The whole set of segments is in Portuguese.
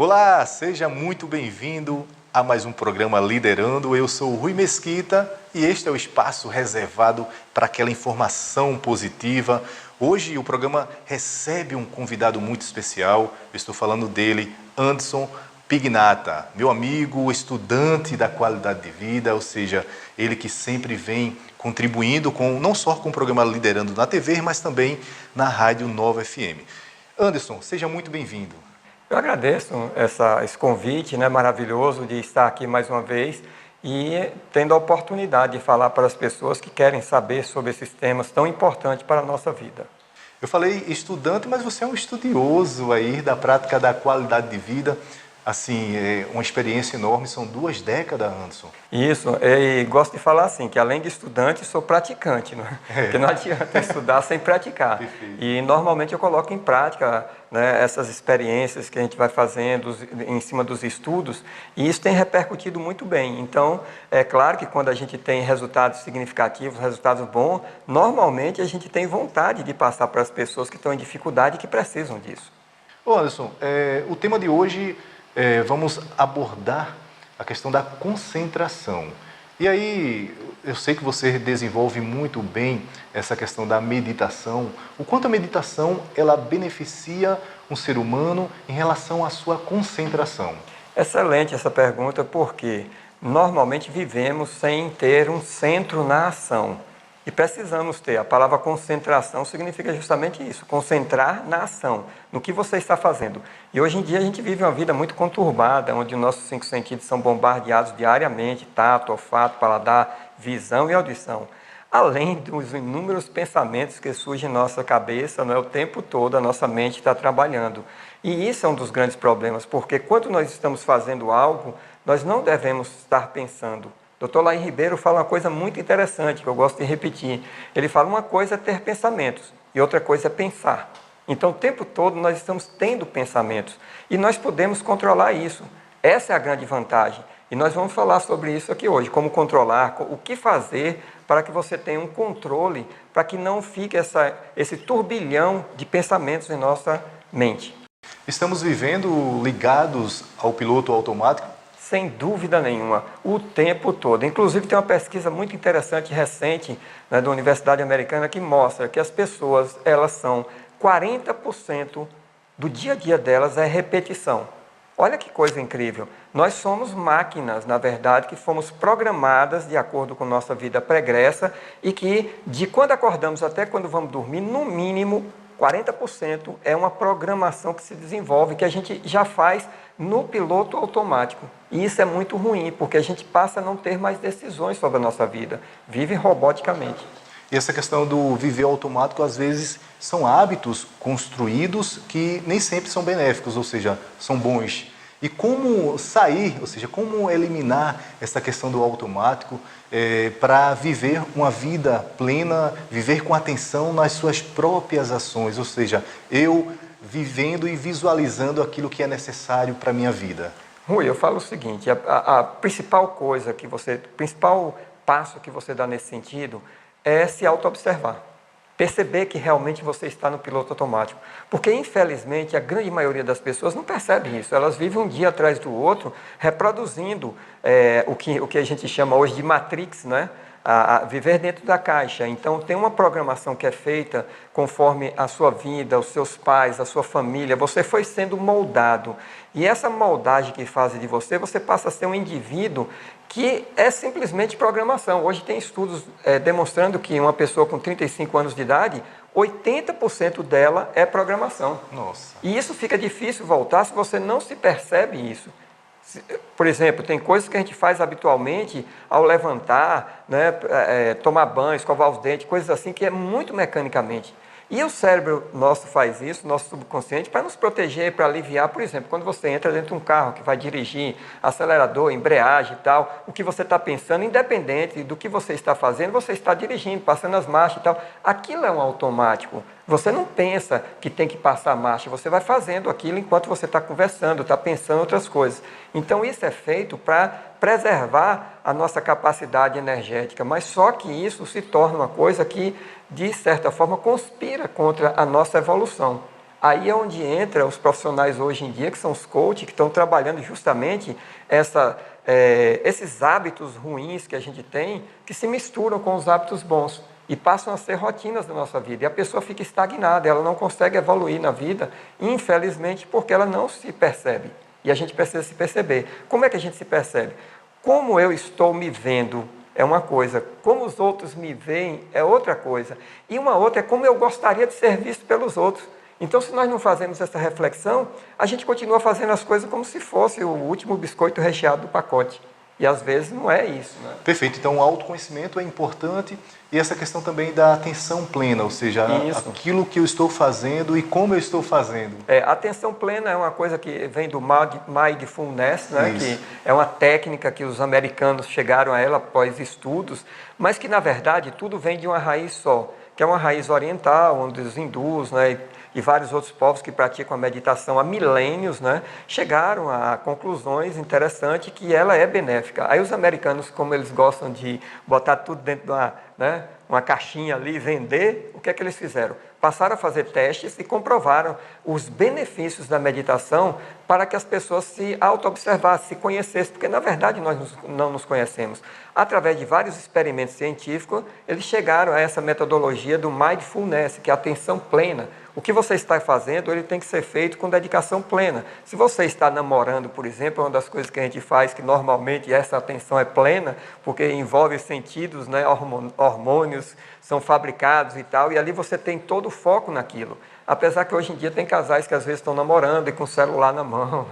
Olá, seja muito bem-vindo a mais um programa Liderando. Eu sou o Rui Mesquita e este é o espaço reservado para aquela informação positiva. Hoje o programa recebe um convidado muito especial. Eu estou falando dele, Anderson Pignata, meu amigo, estudante da qualidade de vida, ou seja, ele que sempre vem contribuindo não só com o programa Liderando na TV, mas também na Rádio Nova FM. Anderson, seja muito bem-vindo. Eu agradeço esse convite, maravilhoso de estar aqui mais uma vez e tendo a oportunidade de falar para as pessoas que querem saber sobre esses temas tão importantes para a nossa vida. Eu falei estudante, mas você é um estudioso aí da prática da qualidade de vida. Assim, é uma experiência enorme, são 2 décadas, Anderson. Isso, e gosto de falar assim, que além de estudante, sou praticante, não é? Porque não adianta estudar sem praticar. Perfeito. E normalmente eu coloco em prática essas experiências que a gente vai fazendo em cima dos estudos, e isso tem repercutido muito bem. Então, é claro que quando a gente tem resultados significativos, resultados bons, normalmente a gente tem vontade de passar para as pessoas que estão em dificuldade e que precisam disso. Ô Anderson, o tema de hoje... vamos abordar a questão da concentração. E aí, eu sei que você desenvolve muito bem essa questão da meditação. O quanto a meditação, ela beneficia um ser humano em relação à sua concentração? Excelente essa pergunta, porque normalmente vivemos sem ter um centro na ação. E precisamos ter. A palavra concentração significa justamente isso, concentrar na ação, no que você está fazendo. E hoje em dia a gente vive uma vida muito conturbada, onde os nossos 5 sentidos são bombardeados diariamente, tato, olfato, paladar, visão e audição. Além dos inúmeros pensamentos que surgem em nossa cabeça, o tempo todo a nossa mente está trabalhando. E isso é um dos grandes problemas, porque quando nós estamos fazendo algo, nós não devemos estar pensando. Dr. Laí Ribeiro fala uma coisa muito interessante, que eu gosto de repetir. Ele fala uma coisa é ter pensamentos e outra coisa é pensar. Então, o tempo todo nós estamos tendo pensamentos e nós podemos controlar isso. Essa é a grande vantagem. E nós vamos falar sobre isso aqui hoje, como controlar, o que fazer para que você tenha um controle, para que não fique esse turbilhão de pensamentos em nossa mente. Estamos vivendo ligados ao piloto automático? Sem dúvida nenhuma, o tempo todo. Inclusive, tem uma pesquisa muito interessante, recente, da Universidade Americana, que mostra que as pessoas, elas são 40% do dia a dia delas é repetição. Olha que coisa incrível. Nós somos máquinas, na verdade, que fomos programadas de acordo com nossa vida pregressa e que, de quando acordamos até quando vamos dormir, no mínimo, 40% é uma programação que se desenvolve, que a gente já faz no piloto automático. E isso é muito ruim, porque a gente passa a não ter mais decisões sobre a nossa vida. Vive roboticamente. E essa questão do viver automático, às vezes, são hábitos construídos que nem sempre são benéficos, ou seja, são bons. E como sair, ou seja, como eliminar essa questão do automático para viver uma vida plena, viver com atenção nas suas próprias ações, ou seja, eu vivendo e visualizando aquilo que é necessário para a minha vida. Rui, eu falo o seguinte, a principal coisa que o principal passo que você dá nesse sentido é se auto-observar. Perceber que realmente você está no piloto automático. Porque, infelizmente, a grande maioria das pessoas não percebe isso. Elas vivem um dia atrás do outro, reproduzindo o que a gente chama hoje de Matrix, a viver dentro da caixa. Então, tem uma programação que é feita conforme a sua vida, os seus pais, a sua família. Você foi sendo moldado. E essa moldagem que fazem de você, você passa a ser um indivíduo que é simplesmente programação. Hoje tem estudos demonstrando que uma pessoa com 35 anos de idade, 80% dela é programação. Nossa. E isso fica difícil voltar se você não se percebe isso. Por exemplo, tem coisas que a gente faz habitualmente ao levantar, tomar banho, escovar os dentes, coisas assim que é muito mecanicamente. E o cérebro nosso faz isso, nosso subconsciente, para nos proteger, para aliviar. Por exemplo, quando você entra dentro de um carro que vai dirigir, acelerador, embreagem e tal, o que você está pensando, independente do que você está fazendo, você está dirigindo, passando as marchas e tal. Aquilo é um automático. Você não pensa que tem que passar a marcha, você vai fazendo aquilo enquanto você está conversando, está pensando outras coisas. Então, isso é feito para preservar a nossa capacidade energética, mas só que isso se torna uma coisa que, de certa forma, conspira contra a nossa evolução. Aí é onde entra os profissionais hoje em dia, que são os coaches, que estão trabalhando justamente esses hábitos ruins que a gente tem, que se misturam com os hábitos bons e passam a ser rotinas da nossa vida. E a pessoa fica estagnada, ela não consegue evoluir na vida, infelizmente, porque ela não se percebe. E a gente precisa se perceber. Como é que a gente se percebe? Como eu estou me vendo é uma coisa, como os outros me veem é outra coisa. E uma outra é como eu gostaria de ser visto pelos outros. Então, se nós não fazemos essa reflexão, a gente continua fazendo as coisas como se fosse o último biscoito recheado do pacote. E às vezes não é isso, né? Perfeito. Então, o autoconhecimento é importante e essa questão também da atenção plena, ou seja, aquilo que eu estou fazendo e como eu estou fazendo. A atenção plena é uma coisa que vem do mindfulness, né? Que é uma técnica que os americanos chegaram a ela após estudos, mas que, na verdade, tudo vem de uma raiz só, que é uma raiz oriental, onde os hindus, né, e vários outros povos que praticam a meditação há milênios, né, chegaram a conclusões interessantes que ela é benéfica. Aí os americanos, como eles gostam de botar tudo dentro de uma caixinha ali e vender, o que é que eles fizeram? Passaram a fazer testes e comprovaram os benefícios da meditação para que as pessoas se auto-observassem, se conhecessem, porque na verdade nós não nos conhecemos. Através de vários experimentos científicos, eles chegaram a essa metodologia do mindfulness, que é a atenção plena. O que você está fazendo, ele tem que ser feito com dedicação plena. Se você está namorando, por exemplo, uma das coisas que a gente faz, que normalmente essa atenção é plena, porque envolve sentidos, né, hormônios são fabricados e tal, e ali você tem todo o foco naquilo. Apesar que hoje em dia tem casais que às vezes estão namorando e com o celular na mão,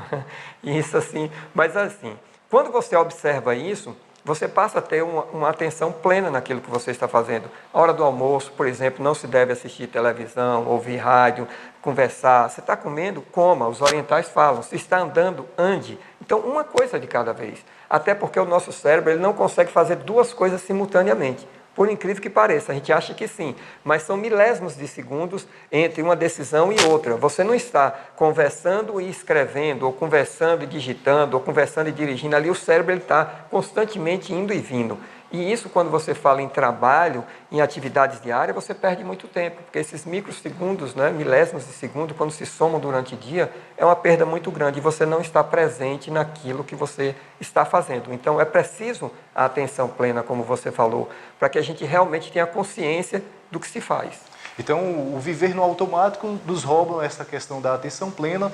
e isso assim. Mas assim, quando você observa isso, você passa a ter uma atenção plena naquilo que você está fazendo. A hora do almoço, por exemplo, não se deve assistir televisão, ouvir rádio, conversar. Você está comendo? Coma. Os orientais falam. Se está andando, ande. Então, uma coisa de cada vez. Até porque o nosso cérebro ele não consegue fazer duas coisas simultaneamente. Por incrível que pareça, a gente acha que sim, mas são milésimos de segundos entre uma decisão e outra. Você não está conversando e escrevendo, ou conversando e digitando, ou conversando e dirigindo. Ali o cérebro está constantemente indo e vindo. E isso, quando você fala em trabalho, em atividades diárias, você perde muito tempo, porque esses microsegundos, né, milésimos de segundo, quando se somam durante o dia, é uma perda muito grande e você não está presente naquilo que você está fazendo. Então, é preciso a atenção plena, como você falou, para que a gente realmente tenha consciência do que se faz. Então, o viver no automático nos rouba essa questão da atenção plena,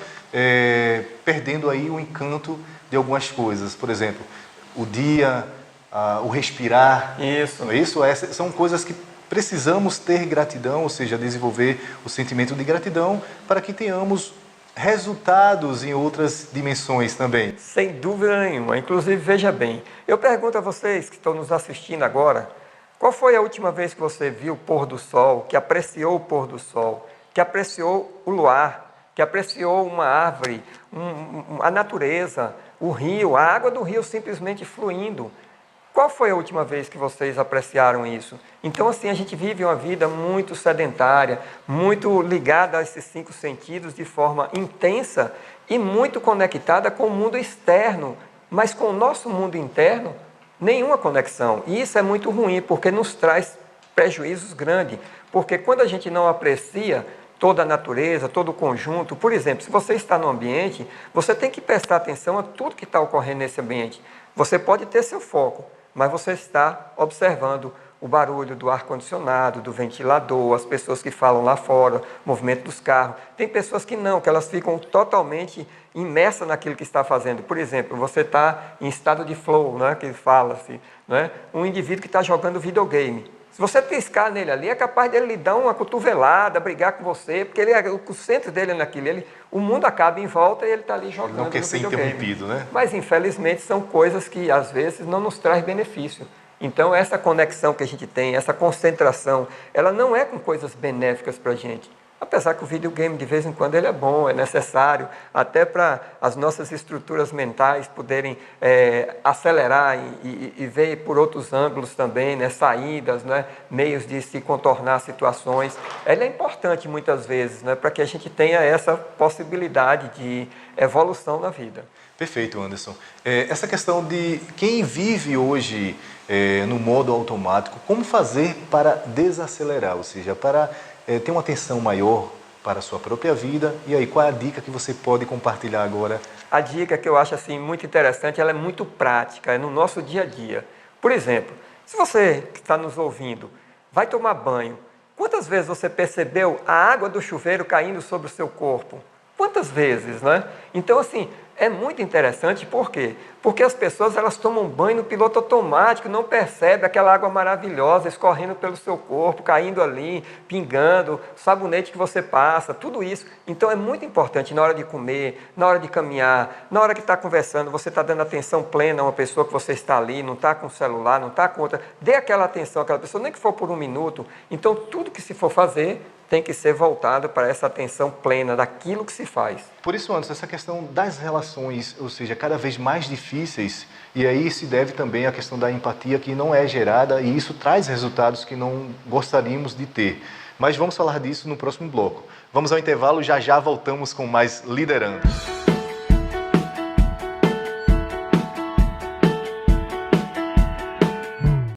perdendo aí o encanto de algumas coisas. Por exemplo, o dia... o respirar, isso. Essas são coisas que precisamos ter gratidão, ou seja, desenvolver o sentimento de gratidão para que tenhamos resultados em outras dimensões também. Sem dúvida nenhuma. Inclusive, veja bem, eu pergunto a vocês que estão nos assistindo agora, qual foi a última vez que você viu o pôr do sol, que apreciou o pôr do sol, que apreciou o luar, que apreciou uma árvore, a natureza, o rio, a água do rio simplesmente fluindo? Qual foi a última vez que vocês apreciaram isso? Então, assim, a gente vive uma vida muito sedentária, muito ligada a esses 5 sentidos de forma intensa e muito conectada com o mundo externo, mas com o nosso mundo interno, nenhuma conexão. E isso é muito ruim, porque nos traz prejuízos grandes. Porque quando a gente não aprecia toda a natureza, todo o conjunto, por exemplo, se você está no ambiente, você tem que prestar atenção a tudo que está ocorrendo nesse ambiente. Você pode ter seu foco, mas você está observando o barulho do ar-condicionado, do ventilador, as pessoas que falam lá fora, o movimento dos carros. Tem pessoas que não, que elas ficam totalmente imersas naquilo que está fazendo. Por exemplo, você está em estado de flow, né, que fala-se, né? Um indivíduo que está jogando videogame. Se você piscar nele ali, é capaz dele lhe dar uma cotovelada, brigar com você, porque o centro dele é naquilo. O mundo acaba em volta e ele está ali jogando. Não quer ser interrompido, né? Mas, infelizmente, são coisas que, às vezes, não nos traz benefício. Então, essa conexão que a gente tem, essa concentração, ela não é com coisas benéficas para a gente. Apesar que o videogame, de vez em quando, ele é bom, é necessário, até para as nossas estruturas mentais poderem acelerar e ver por outros ângulos também, né, saídas, né, meios de se contornar situações. Ela é importante, muitas vezes, né, para que a gente tenha essa possibilidade de evolução na vida. Perfeito, Anderson. Essa questão de quem vive hoje no modo automático, como fazer para desacelerar, ou seja, para ter uma atenção maior para a sua própria vida. E aí, qual é a dica que você pode compartilhar agora? A dica que eu acho assim muito interessante, ela é muito prática, é no nosso dia a dia. Por exemplo, se você que está nos ouvindo vai tomar banho, quantas vezes você percebeu a água do chuveiro caindo sobre o seu corpo? Quantas vezes, né? Então, assim, é muito interessante, por quê? Porque as pessoas, elas tomam banho no piloto automático, não percebem aquela água maravilhosa escorrendo pelo seu corpo, caindo ali, pingando, sabonete que você passa, tudo isso. Então, é muito importante na hora de comer, na hora de caminhar, na hora que está conversando, você está dando atenção plena a uma pessoa que você está ali, não está com o celular, não está com outra, dê aquela atenção àquela pessoa, nem que for por um minuto. Então, tudo que se for fazer tem que ser voltado para essa atenção plena daquilo que se faz. Por isso, Anderson, essa questão das relações, ou seja, cada vez mais difíceis, e aí se deve também à questão da empatia que não é gerada, e isso traz resultados que não gostaríamos de ter. Mas vamos falar disso no próximo bloco. Vamos ao intervalo, já já voltamos com mais Liderando.